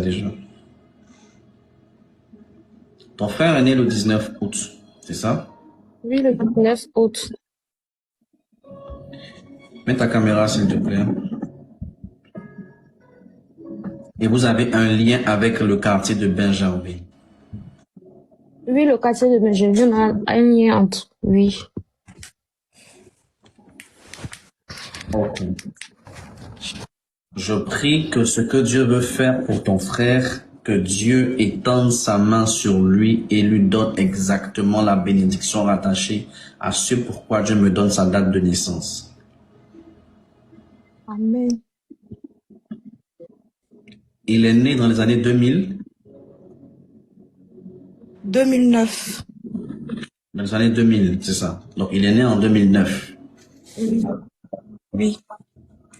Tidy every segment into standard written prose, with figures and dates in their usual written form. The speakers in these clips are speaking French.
déjà. Ton frère est né le 19 août, c'est ça? Oui, le 29 août. Mets ta caméra, s'il te plaît. Et vous avez un lien avec le quartier de Benjerville. Oui, le quartier de Benjerville a un lien entre. Oui. Ok. Je prie que ce que Dieu veut faire pour ton frère, que Dieu étende sa main sur lui et lui donne exactement la bénédiction rattachée à ce pourquoi Dieu me donne sa date de naissance. Amen. Il est né dans les années 2000, 2009. dans les années 2000, c'est ça. Donc il est né en 2009. Oui.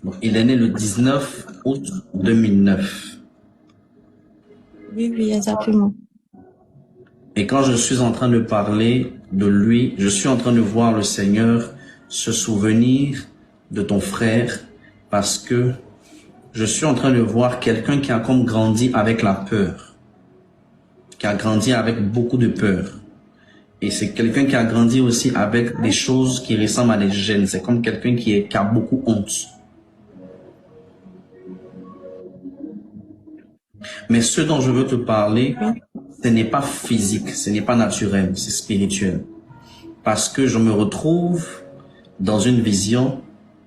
Donc il est né le 19 août 2009. Oui, oui, exactement. Et quand je suis en train de parler de lui, je suis en train de voir le Seigneur se souvenir de ton frère parce que je suis en train de voir quelqu'un qui a comme grandi avec la peur, qui a grandi avec beaucoup de peur. Et c'est quelqu'un qui a grandi aussi avec des choses qui ressemblent à des gènes. C'est comme quelqu'un qui a beaucoup honte. Mais ce dont je veux te parler, ce n'est pas physique, ce n'est pas naturel, c'est spirituel. Parce que je me retrouve dans une vision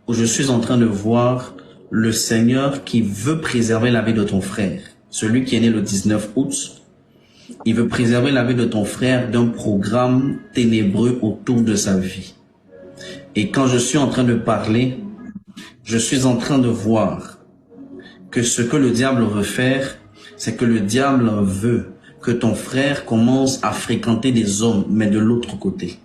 où je suis en train de voir le Seigneur qui veut préserver la vie de ton frère. Celui qui est né le 19 août, il veut préserver la vie de ton frère d'un programme ténébreux autour de sa vie. Et quand je suis en train de parler, je suis en train de voir que ce que le diable veut faire, c'est que le diable veut que ton frère commence à fréquenter des hommes, mais de l'autre côté.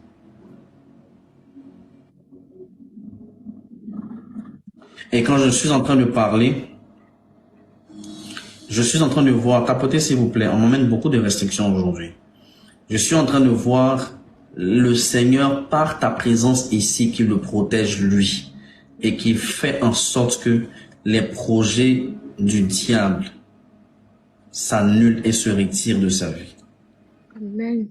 Et quand je suis en train de parler, je suis en train de voir, tapotez s'il vous plaît, on m'emmène beaucoup de restrictions aujourd'hui. Je suis en train de voir le Seigneur par ta présence ici qui le protège lui et qui fait en sorte que les projets du diable s'annulent et se retirent de sa vie. Amen.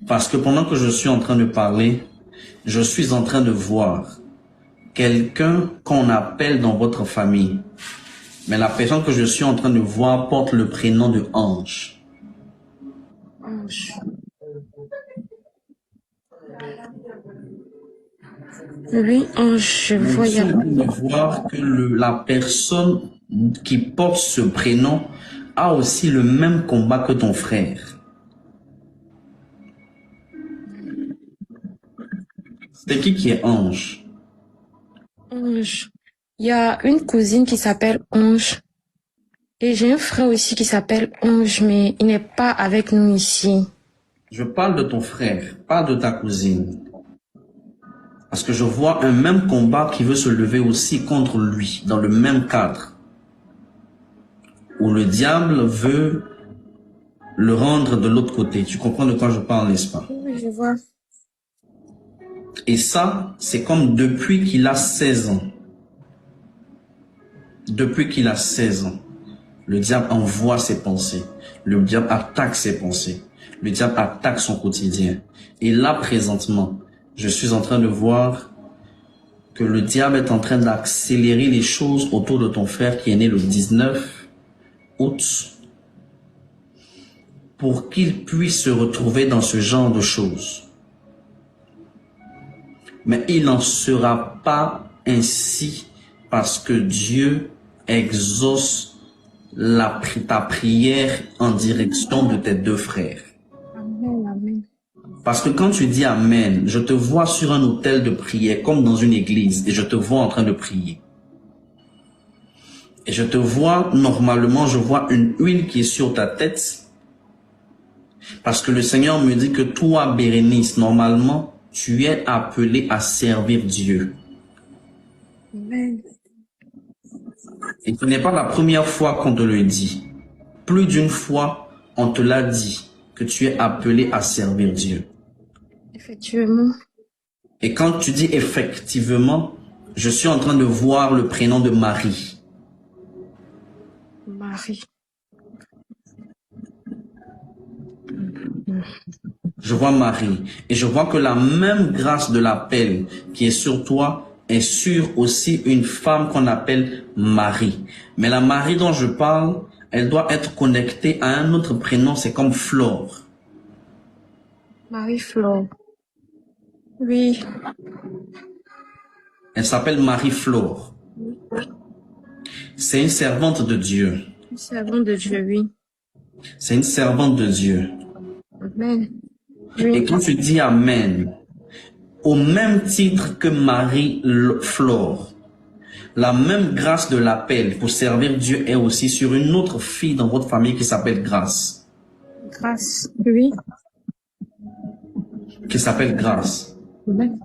Parce que pendant que je suis en train de parler, je suis en train de voir quelqu'un qu'on appelle dans votre famille. Mais la personne que je suis en train de voir porte le prénom de Ange. Ange. Oui, Ange, je vois. Je suis en train de voir que la personne qui porte ce prénom a aussi le même combat que ton frère. C'est qui est Ange? Ange. Il y a une cousine qui s'appelle Ange. Et j'ai un frère aussi qui s'appelle Ange, mais il n'est pas avec nous ici. Je parle de ton frère, pas de ta cousine. Parce que je vois un même combat qui veut se lever aussi contre lui, dans le même cadre. Où le diable veut le rendre de l'autre côté. Tu comprends de quoi je parle, n'est-ce pas? Oui, je vois. Et ça, c'est comme depuis qu'il a 16 ans. Depuis qu'il a 16 ans, le diable envoie ses pensées. Le diable attaque ses pensées. Le diable attaque son quotidien. Et là, présentement, je suis en train de voir que le diable est en train d'accélérer les choses autour de ton frère qui est né le 19 août pour qu'il puisse se retrouver dans ce genre de choses. Mais il n'en sera pas ainsi parce que Dieu exauce ta prière en direction de tes deux frères. Amen, amen. Parce que quand tu dis Amen, je te vois sur un autel de prière comme dans une église et je te vois en train de prier. Et je te vois, normalement, je vois une huile qui est sur ta tête. Parce que le Seigneur me dit que toi, Bérénice, normalement, tu es appelé à servir Dieu. Amen. Et ce n'est pas la première fois qu'on te le dit. Plus d'une fois, on te l'a dit que tu es appelé à servir Dieu. Effectivement. Et quand tu dis effectivement, je suis en train de voir le prénom de Marie. Marie. Je vois Marie. Et je vois que la même grâce de l'appel qui est sur toi est sur aussi une femme qu'on appelle Marie. Mais la Marie dont je parle, elle doit être connectée à un autre prénom, c'est comme Flore. Marie-Flore. Oui. Elle s'appelle Marie-Flore. C'est une servante de Dieu. Une servante de Dieu, oui. C'est une servante de Dieu. Amen. Et Oui. quand tu dis Amen, au même titre que Marie-Flore, la même grâce de l'appel pour servir Dieu est aussi sur une autre fille dans votre famille qui s'appelle Grâce. Grâce. Oui. Qui s'appelle Grâce. Amen.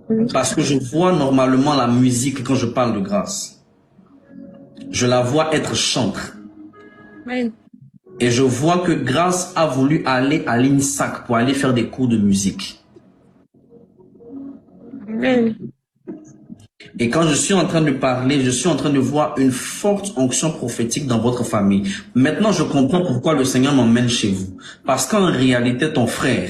Oui. Parce que je vois normalement la musique quand je parle de Grâce. Je la vois être chantre. Amen. Et je vois que Grâce a voulu aller à l'INSAC pour aller faire des cours de musique. Amen. Et quand je suis en train de parler, je suis en train de voir une forte onction prophétique dans votre famille. Maintenant, je comprends pourquoi le Seigneur m'emmène chez vous. Parce qu'en réalité, ton frère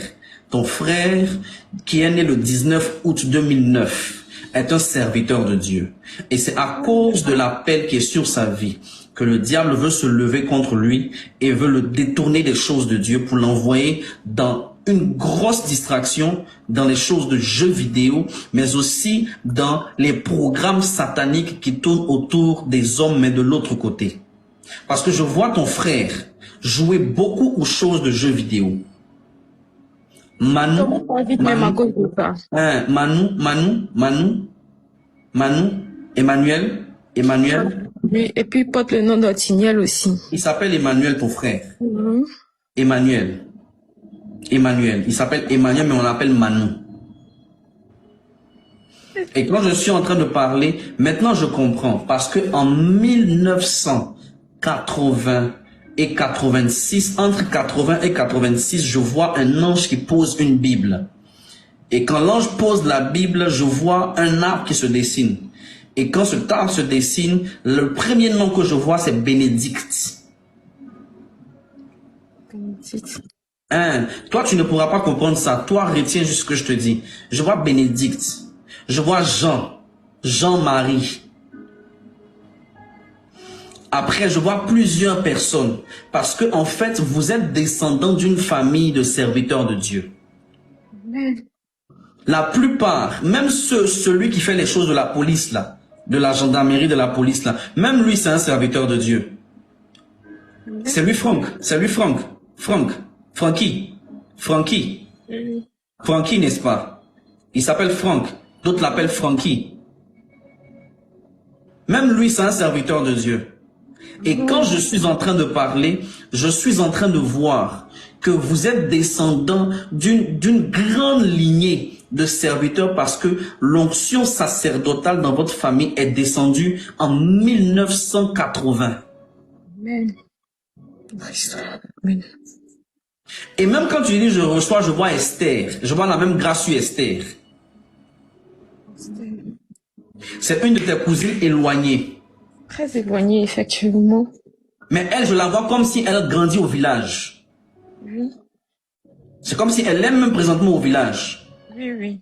qui est né le 19 août 2009, est un serviteur de Dieu. Et c'est à cause de l'appel qui est sur sa vie que le diable veut se lever contre lui et veut le détourner des choses de Dieu pour l'envoyer dans une grosse distraction dans les choses de jeux vidéo, mais aussi dans les programmes sataniques qui tournent autour des hommes, mais de l'autre côté. Parce que je vois ton frère jouer beaucoup aux choses de jeux vidéo. Manu, Même à cause de ça. Emmanuel, Oui. Et puis, porte le nom d'Otiniel aussi. il s'appelle Emmanuel, ton frère. Mhm. Emmanuel, il s'appelle Emmanuel, mais on l'appelle Manu. Et quand je suis en train de parler, maintenant je comprends, parce que en 1980 et 86, entre 80 et 86, je vois un ange qui pose une Bible. Et quand l'ange pose la Bible, je vois un arbre qui se dessine. Et quand cet arbre se dessine, le premier nom que je vois, c'est Bénédicte. Toi, tu ne pourras pas comprendre ça. Toi, retiens juste ce que je te dis. Je vois Bénédicte. Je vois Jean-Marie. Après, je vois plusieurs personnes. Parce que, en fait, vous êtes descendant d'une famille de serviteurs de Dieu. Amen. La plupart, même celui qui fait les choses de la police, là, de la gendarmerie, de la police, là, même lui, c'est un serviteur de Dieu. C'est lui, Francky, n'est-ce pas? Il s'appelle Franck. D'autres l'appellent Francky. Même lui, c'est un serviteur de Dieu. Et quand je suis en train de parler, je suis en train de voir que vous êtes descendant d'une grande lignée de serviteurs parce que l'onction sacerdotale dans votre famille est descendue en 1980. Amen. Amen. Et même quand tu dis je reçois, je vois Esther. Je vois la même grâce sur Esther. C'est une de tes cousines éloignées. Très éloigné, effectivement. Mais elle, je la vois comme si elle a grandi au village. Oui. C'est comme si elle est même présentement au village. Oui, oui.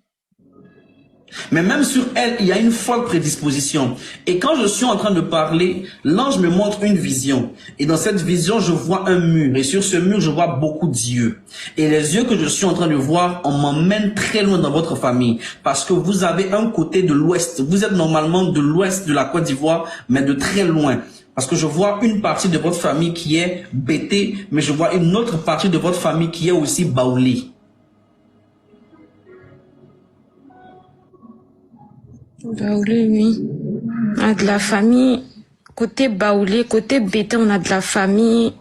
Mais même sur elle, il y a une forte prédisposition. Et quand je suis en train de parler, l'ange me montre une vision. Et dans cette vision, je vois un mur. Et sur ce mur, je vois beaucoup d'yeux. Et les yeux que je suis en train de voir, on m'emmène très loin dans votre famille. Parce que vous avez un côté de l'ouest. Vous êtes normalement de l'ouest de la Côte d'Ivoire, mais de très loin. Parce que je vois une partie de votre famille qui est Bété, mais je vois une autre partie de votre famille qui est aussi Baoulé. Baoulé, oui. On a de la famille, côté Baoulé, côté Bété, on a de la famille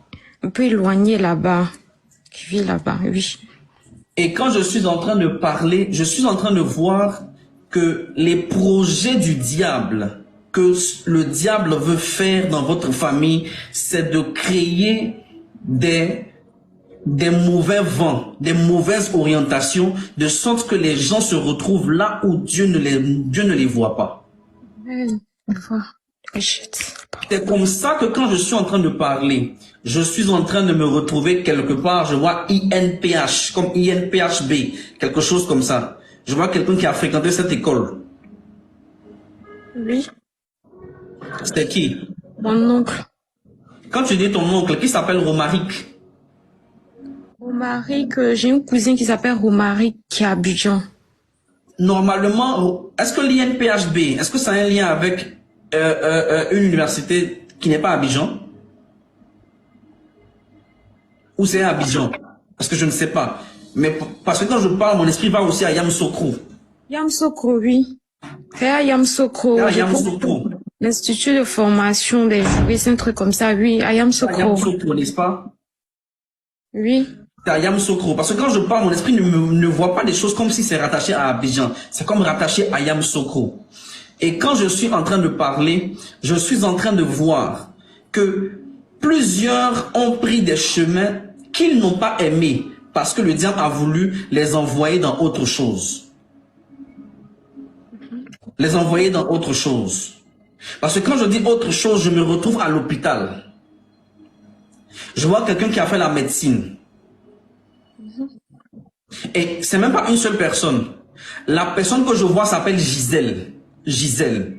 un peu éloignée là-bas, qui vit là-bas, oui. Et quand je suis en train de parler, je suis en train de voir que les projets du diable, que le diable veut faire dans votre famille, c'est de créer des mauvais vents, des mauvaises orientations, de sorte que les gens se retrouvent là où Dieu ne les voit pas. Amen. C'est comme ça que quand je suis en train de parler, je suis en train de me retrouver quelque part, je vois INPH, comme INPHB, quelque chose comme ça. Je vois quelqu'un qui a fréquenté cette école. Oui. C'était qui? Mon oncle. Quand tu dis ton oncle, qui s'appelle Romaric? Romaric, j'ai une cousine qui s'appelle Romaric qui est à Abidjan. Normalement, est-ce que l'INPHB, est-ce que ça a un lien avec une université qui n'est pas à Abidjan? Ou c'est à Abidjan? Parce que je ne sais pas. Mais parce que quand je parle, mon esprit va aussi à Yamoussoukro. Yamoussoukro, oui. C'est à Yamoussoukro. À Yamoussoukro. L'Institut de formation des juristes, un truc comme ça, oui, à Yamoussoukro. À Yamoussoukro, n'est-ce pas? Oui. C'est à Yamoussoukro. Parce que quand je parle, mon esprit ne voit pas des choses comme si c'est rattaché à Abidjan. C'est comme rattaché à Yamoussoukro. Et quand je suis en train de parler, je suis en train de voir que plusieurs ont pris des chemins qu'ils n'ont pas aimés parce que le diable a voulu les envoyer dans autre chose. Les envoyer dans autre chose. Parce que quand je dis autre chose, je me retrouve à l'hôpital. Je vois quelqu'un qui a fait la médecine. Et c'est même pas une seule personne. La personne que je vois s'appelle Gisèle. Gisèle.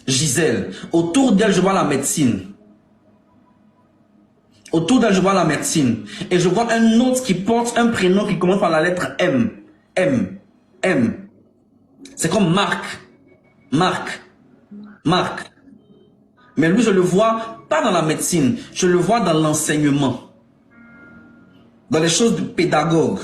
Gisèle. Autour d'elle, je vois la médecine. Autour d'elle, je vois la médecine. Et je vois un autre qui porte un prénom qui commence par la lettre M. M. M. C'est comme Marc. Marc. Marc. Mais lui, je le vois pas dans la médecine. Je le vois dans l'enseignement. Dans les choses de pédagogue.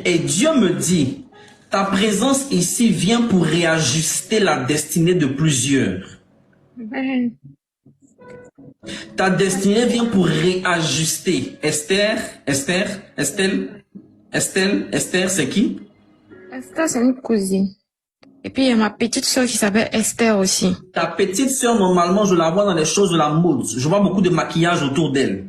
Et Dieu me dit, ta présence ici vient pour réajuster la destinée de plusieurs. Ta destinée vient pour réajuster. Esther, Estelle, c'est qui? Esther, c'est une cousine. Et puis, il y a ma petite soeur qui s'appelle Esther aussi. Ta petite soeur, normalement, je la vois dans les choses de la mode. Je vois beaucoup de maquillage autour d'elle.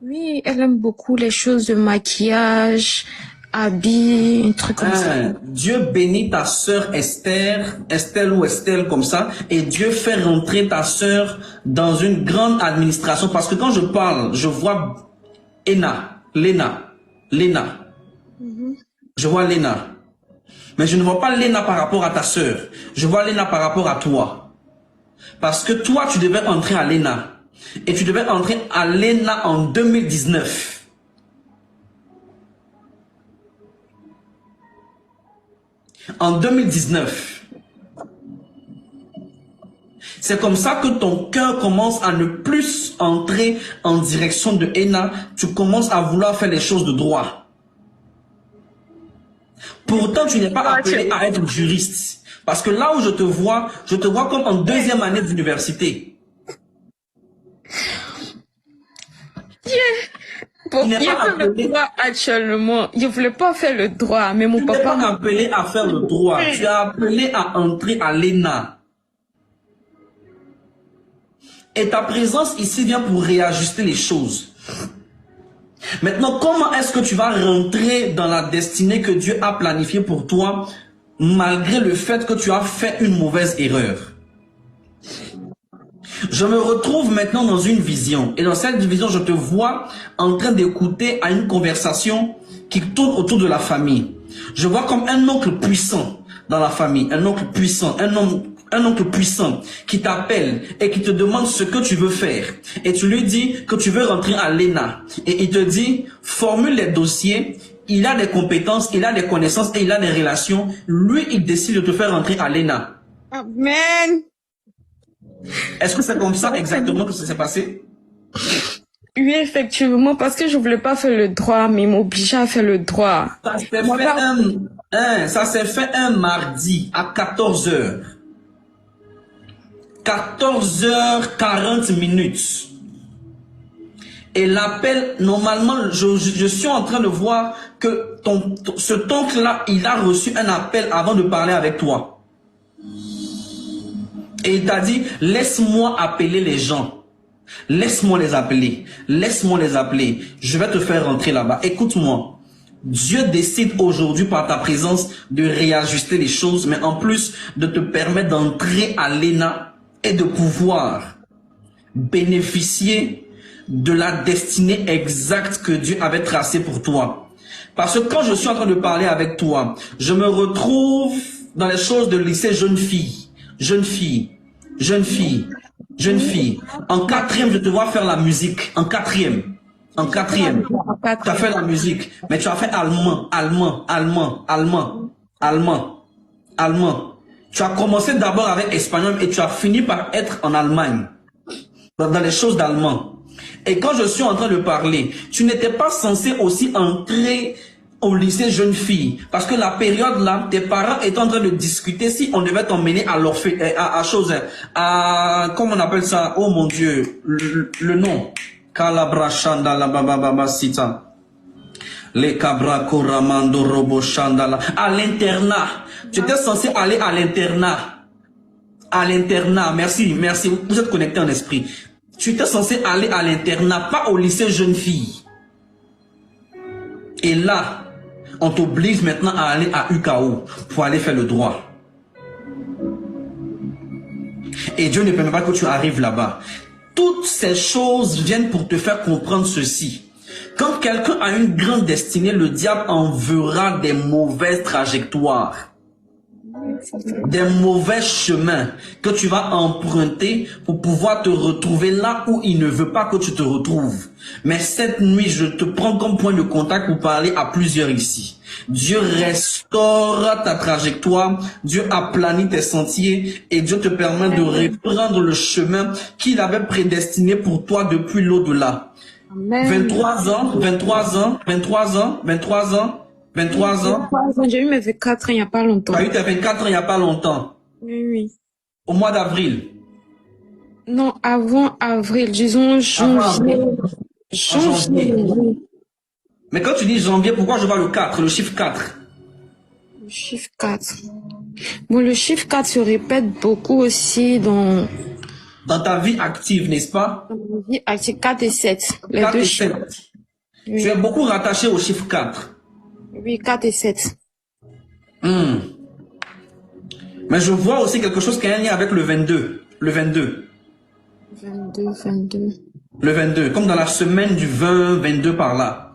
Oui, elle aime beaucoup les choses de maquillage, habits, un truc comme ça. Dieu bénit ta sœur Esther, Estelle ou Estelle comme ça, et Dieu fait rentrer ta sœur dans une grande administration. Parce que quand je parle, je vois Léna. Je vois Léna. Mais je ne vois pas Léna par rapport à ta sœur. Je vois Léna par rapport à toi. Parce que toi, tu devais entrer à Léna. Et tu devais entrer à Léna en 2019. En 2019. C'est comme ça que ton cœur commence à ne plus entrer en direction de Léna. Tu commences à vouloir faire les choses de droit. Pourtant, tu n'es pas appelé à être juriste. Parce que là où je te vois comme en deuxième année d'université. Bon, il fait le droit actuellement. Je voulais pas faire le droit, mais mon papa... Tu n'es pas appelé à faire le droit. Tu es appelé à entrer à l'ENA. Et ta présence ici vient pour réajuster les choses. Maintenant, comment est-ce que tu vas rentrer dans la destinée que Dieu a planifiée pour toi, malgré le fait que tu as fait une mauvaise erreur? Je me retrouve maintenant dans une vision. Et dans cette vision, je te vois en train d'écouter à une conversation qui tourne autour de la famille. Je vois comme un oncle puissant dans la famille. Un oncle puissant, un oncle puissant qui t'appelle et qui te demande ce que tu veux faire. Et tu lui dis que tu veux rentrer à l'ENA. Et il te dit, formule les dossiers. Il a des compétences, il a des connaissances et il a des relations. Lui, il décide de te faire rentrer à l'ENA. Amen. Est-ce que c'est comme ça exactement que ça s'est passé? Oui, effectivement, parce que je voulais pas faire le droit, mais il m'obligeait à faire le droit. Ça s'est fait un mardi à 14h. 14h40. Et l'appel, normalement, je suis en train de voir que cet oncle-là, il a reçu un appel avant de parler avec toi. Et il t'a dit, laisse-moi appeler les gens. Laisse-moi les appeler. Laisse-moi les appeler. Je vais te faire rentrer là-bas. Écoute-moi. Dieu décide aujourd'hui par ta présence de réajuster les choses, mais en plus de te permettre d'entrer à l'ENA et de pouvoir bénéficier de la destinée exacte que Dieu avait tracée pour toi. Parce que quand je suis en train de parler avec toi, je me retrouve dans les choses de lycée jeune fille. Jeune fille. Jeune fille. Jeune fille. En quatrième, je te vois faire la musique. En quatrième. En quatrième. Tu as fait la musique. Mais tu as fait allemand, allemand, allemand, allemand, allemand, allemand. Tu as commencé d'abord avec espagnol et tu as fini par être en Allemagne. Dans les choses d'allemand. Et quand je suis en train de parler, tu n'étais pas censé aussi entrer au lycée jeune fille. Parce que la période là, tes parents étaient en train de discuter si on devait t'emmener à l'orphelinat, comment on appelle ça? Oh mon Dieu, le nom. Calabra Chandala Baba Sita. Les Cabra Koramando Robo Chandala. À l'internat. Tu étais censé aller à l'internat. À l'internat. Merci, merci. Vous êtes connectés en esprit. Tu étais censé aller à l'internat, pas au lycée jeune fille. Et là, on t'oblige maintenant à aller à UKO pour aller faire le droit. Et Dieu ne permet pas que tu arrives là-bas. Toutes ces choses viennent pour te faire comprendre ceci. Quand quelqu'un a une grande destinée, le diable enverra des mauvaises trajectoires. Des mauvais chemins que tu vas emprunter pour pouvoir te retrouver là où il ne veut pas que tu te retrouves. Mais cette nuit, je te prends comme point de contact pour parler à plusieurs ici. Dieu restaure ta trajectoire, Dieu aplanit tes sentiers et Dieu te permet de reprendre le chemin qu'il avait prédestiné pour toi depuis l'au-delà. 23 ans, 23 ans, 23 ans, 23 ans. 23 ans. J'ai eu mes 24 ans il n'y a pas longtemps. Tu as eu tes 24 ans il n'y a pas longtemps. Oui, oui. Au mois d'avril. Non, avant avril, disons janvier. Janvier. Mais quand tu dis janvier, pourquoi je vois le 4, le chiffre 4? Le chiffre 4. Bon, le chiffre 4 se répète beaucoup aussi dans ta vie active, n'est-ce pas? Dans ma vie active, 4 et 7. Les 4 deux et chiffres. 7. Oui. Tu es beaucoup rattaché au chiffre 4. Oui, 4 et 7. Mais je vois aussi quelque chose qui a un lien avec le 22. Le 22. 22. Le 22, comme dans la semaine du 20-22 par là.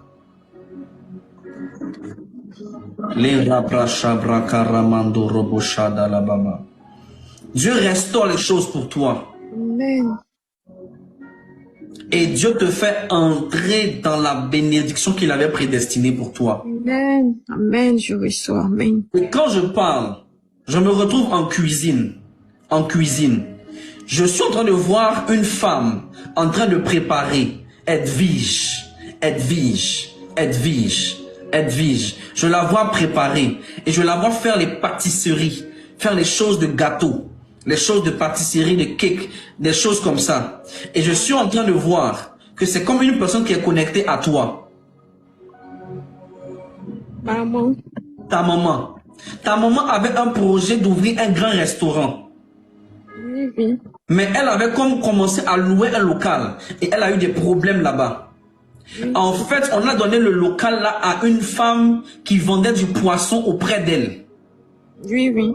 Dieu restaure les choses pour toi. Amen. Et Dieu te fait entrer dans la bénédiction qu'il avait prédestinée pour toi. Amen. Amen, je reçois. Amen. Et quand je parle, je me retrouve en cuisine. En cuisine. Je suis en train de voir une femme en train de préparer Edwige. Je la vois préparer et je la vois faire les pâtisseries, faire les choses de gâteau, les choses de pâtisserie, de cake, des choses comme ça. Et je suis en train de voir que c'est comme une personne qui est connectée à toi. Maman. Ta maman. Ta maman avait un projet d'ouvrir un grand restaurant. Oui, oui. Mais elle avait comme commencé à louer un local et elle a eu des problèmes là-bas. En fait, on a donné le local là à une femme qui vendait du poisson auprès d'elle. Oui, oui.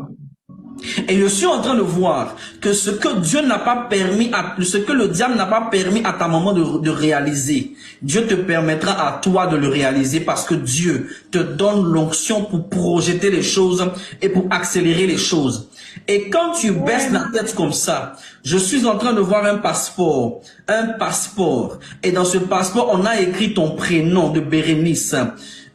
Et je suis en train de voir que ce que Dieu n'a pas permis, ce que le diable n'a pas permis à ta maman de réaliser, Dieu te permettra à toi de le réaliser parce que Dieu te donne l'onction pour projeter les choses et pour accélérer les choses. Et quand tu baisses la tête comme ça, je suis en train de voir un passeport. Et dans ce passeport, on a écrit ton prénom de Bérénice.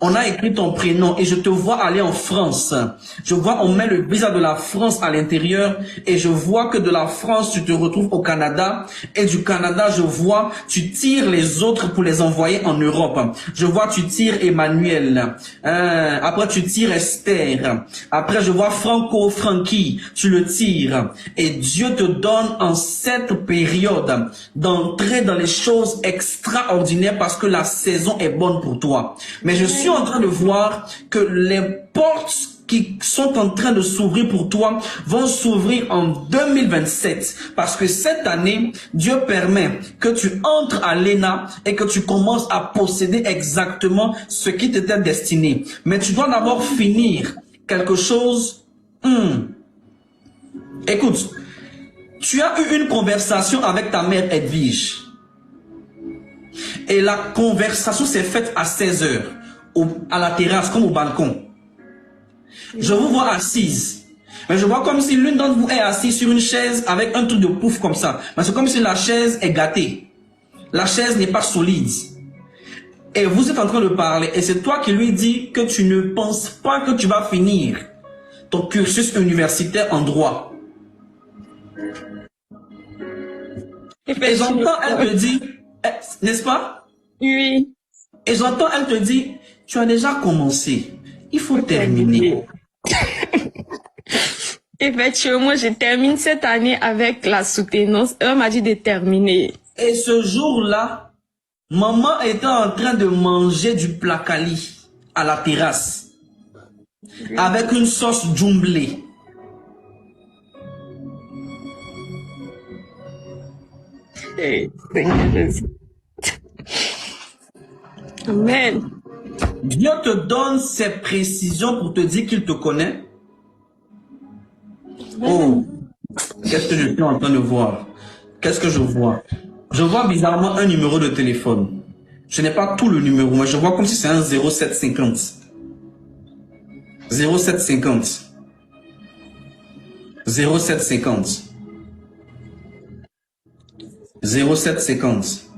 On a écrit ton prénom et je te vois aller en France. Je vois, on met le visa de la France à l'intérieur et je vois que de la France, tu te retrouves au Canada et du Canada, je vois, tu tires les autres pour les envoyer en Europe. Je vois, tu tires Emmanuel. Après, tu tires Esther. Après, je vois Frankie, tu le tires. Et Dieu te donne en cette période d'entrer dans les choses extraordinaires parce que la saison est bonne pour toi. Mais je suis en train de voir que les portes qui sont en train de s'ouvrir pour toi vont s'ouvrir en 2027. Parce que cette année, Dieu permet que tu entres à l'ENA et que tu commences à posséder exactement ce qui t'était destiné. Mais tu dois d'abord finir quelque chose. Écoute, tu as eu une conversation avec ta mère Edwige. Et la conversation s'est faite à 16 heures, à la terrasse, comme au balcon. Je vous vois assise. Mais je vois comme si l'une d'entre vous est assise sur une chaise avec un truc de pouf comme ça. Mais c'est comme si la chaise est gâtée. La chaise n'est pas solide. Et vous êtes en train de parler. Et c'est toi qui lui dis que tu ne penses pas que tu vas finir ton cursus universitaire en droit. Et j'entends, elle te dit, n'est-ce pas? Oui. Et j'entends, elle te dit, tu as déjà commencé. Il faut terminer. Effectivement, je termine cette année avec la soutenance. Elle m'a dit de terminer. Et ce jour-là, maman était en train de manger du placali à la terrasse. Avec une sauce jumblée. Amen. Dieu te donne ces précisions pour te dire qu'il te connaît. Oh, qu'est-ce que je suis en train de voir? Qu'est-ce que je vois? Je vois bizarrement un numéro de téléphone. Je n'ai pas tout le numéro, mais je vois comme si c'est un 0750. 0750. 0750. 0750.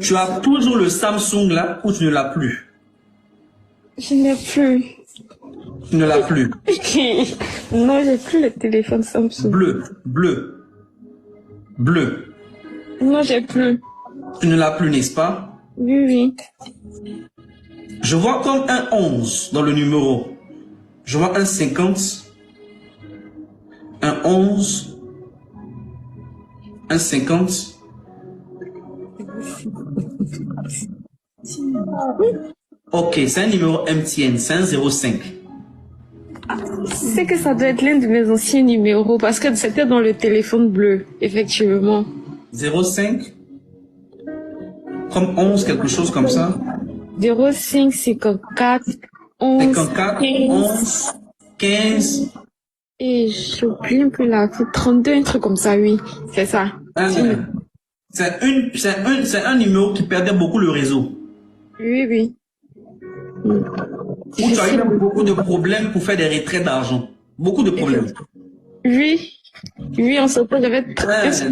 Tu as toujours le Samsung là ou tu ne l'as plus? Je n'ai plus. Tu ne l'as plus. Non, j'ai plus le téléphone Samsung. Bleu, bleu, bleu. Non, j'ai plus. Tu ne l'as plus, n'est-ce pas? Oui, oui. Je vois comme un 11 dans le numéro. Je vois un 50, un 11, un 50. Ok, c'est un numéro MTN, c'est un 05. C'est que ça doit être l'un de mes anciens numéros parce que c'était dans le téléphone bleu, effectivement. 05, comme 11, quelque chose comme ça. 05 54 11 54, 11, 15. et j'oublie un peu la 32, un truc comme ça, oui, c'est ça. C'est un numéro qui perdait beaucoup le réseau. Oui, oui. Où tu as eu beaucoup de problèmes pour faire des retraits d'argent. Beaucoup de problèmes. Oui, oui, en ce temps, j'avais...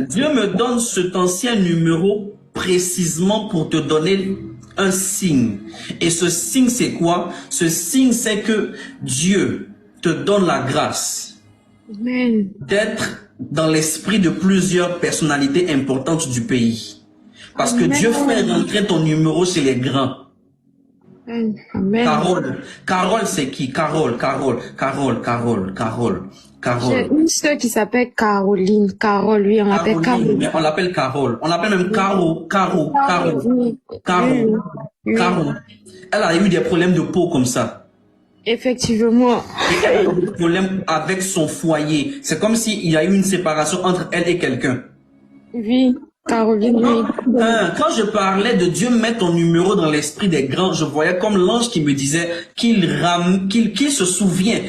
Dieu me donne cet ancien numéro précisément pour te donner un signe. Et ce signe, c'est quoi? Ce signe, c'est que Dieu te donne la grâce d'être dans l'esprit de plusieurs personnalités importantes du pays. Parce que Dieu fait rentrer ton numéro chez les grands. Amen. Carole, c'est qui? Carole. J'ai une soeur qui s'appelle Caroline. Carole, oui, on l'appelle Carole. Mais on l'appelle Carole. On l'appelle même Caro. Elle a eu des problèmes de peau comme ça. Effectivement. Et elle a eu des problèmes avec son foyer. C'est comme s'il y a eu une séparation entre elle et quelqu'un. Oui. Caroline, oui. Quand je parlais de Dieu mettre ton numéro dans l'esprit des grands, je voyais comme l'ange qui me disait qu'il se souvient.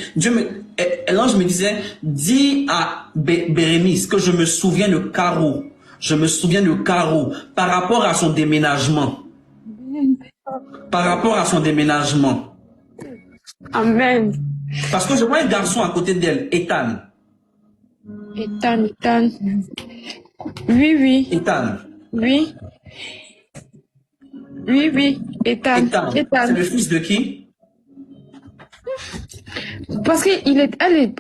L'ange me disait, dis à Bérénice que je me souviens de Caro. Je me souviens de Caro par rapport à son déménagement. Par rapport à son déménagement. Amen. Parce que je vois un garçon à côté d'elle, Ethan. Ethan. Oui, oui. Ethan. Oui. Oui. Ethan. C'est le fils de qui? Parce que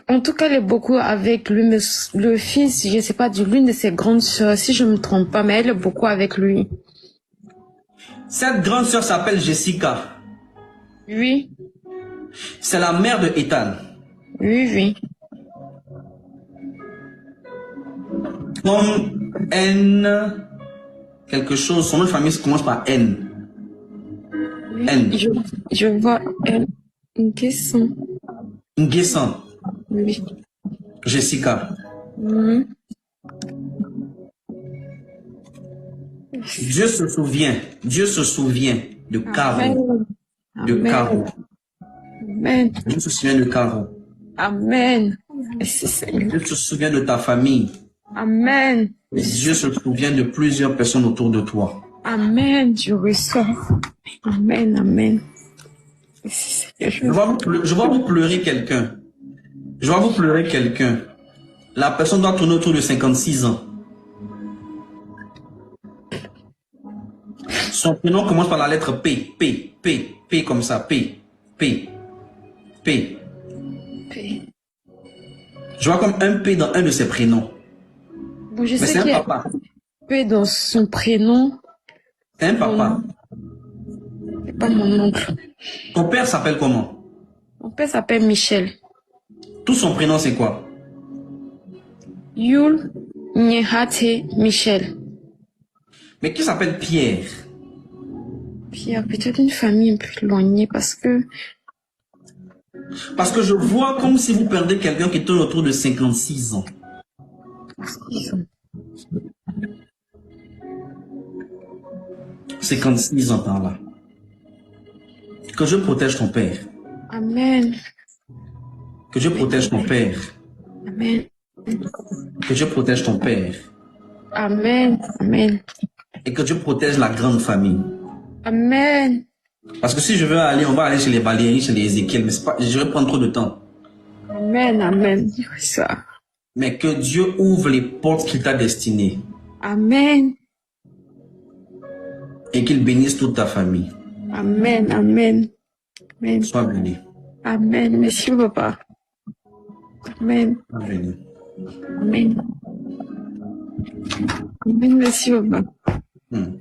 en tout cas, elle est beaucoup avec lui, mais le fils, je sais pas, de l'une de ses grandes sœurs, si je me trompe pas, mais elle est beaucoup avec lui. Cette grande sœur s'appelle Jessica. Oui. C'est la mère de Ethan. Oui. Comme N, quelque chose, son nom de famille commence par N. Oui, N. je vois une question. Nguessan. Oui. Jessica. Mhm. Dieu se souvient de Caro. Amen. De Caro. Amen. Dieu se souvient de Caro. Amen. Merci Seigneur. Dieu se souvient de ta famille. Amen. Dieu se souvient de plusieurs personnes autour de toi. Amen. Je reçois. Amen. Amen. Merci Seigneur. Je vois vous pleurer quelqu'un. Je vois vous pleurer quelqu'un. La personne doit tourner autour de 56 ans. Son prénom commence par la lettre P. P comme ça. P. Je vois comme un P dans un de ses prénoms. Bon, je Mais sais c'est qu'il y un a papa. P dans son prénom. C'est un papa. C'est pas mon oncle. Ton père s'appelle comment? Mon père s'appelle Michel. Tout son prénom c'est quoi? Yul Nyehate Michel. Mais qui s'appelle Pierre? Pierre, peut-être une famille un peu éloignée parce que Parce que je vois comme si vous perdez quelqu'un qui tourne autour de 56 ans. ils ont 56 ans par là. Que Dieu protège ton père. Amen. Que Dieu protège ton père. Amen. Que Dieu protège ton père. Amen. Amen. Et que Dieu protège la grande famille. Amen. Parce que si je veux aller, on va aller chez les Valérie, chez les Ézéchiel, mais pas, je vais prendre trop de temps. Amen. Amen. Je reçois. Mais que Dieu ouvre les portes qu'il t'a destinées Amen. et qu'il bénisse toute ta famille. Amen. Amen. Amen. Sois béni. Amen. Merci, papa. Amen. Sois béni. Amen. Amen. Merci, papa. Hmm.